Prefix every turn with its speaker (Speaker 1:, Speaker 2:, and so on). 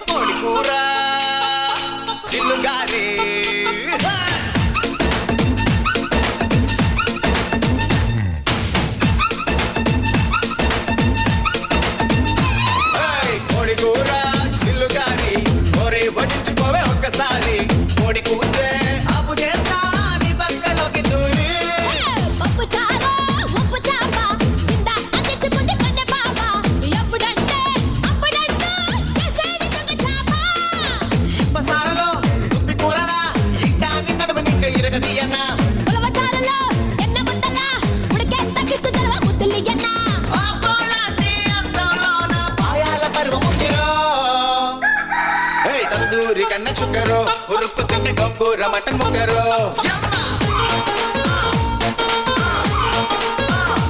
Speaker 1: కోడి కూర చిల్లుగారే కోడి కూర చిల్లుగారి కోరి వడించుకోవే ఒక్కసారి కోడి కూతే అప్పు చేస్తా నీ పక్కలోకి దూరి
Speaker 2: పప్పు చారు ఉప్పు చాప కింద అందించుకుంది కన్నె పాప ఎప్పుడంటే అప్పుడంటూ కేసేది దొంగ చాప
Speaker 1: మసాలలో దుప్పి కూరలా ఇట్టాన్ని నడుమ నింక ఇరగదీయన్న
Speaker 2: ఉలవ చారులో ఎన్న ముద్దల ఉడికే తగ్గిస్తూ చలవ ముద్దులియన్న
Speaker 1: ఆపోలాంటి అందంలోన పాయాల పర్వముందిరో తందూరి కన్న చుక్కరో ఉరుక్కు తిండి గొంగూర మటన్ ముగ్గరో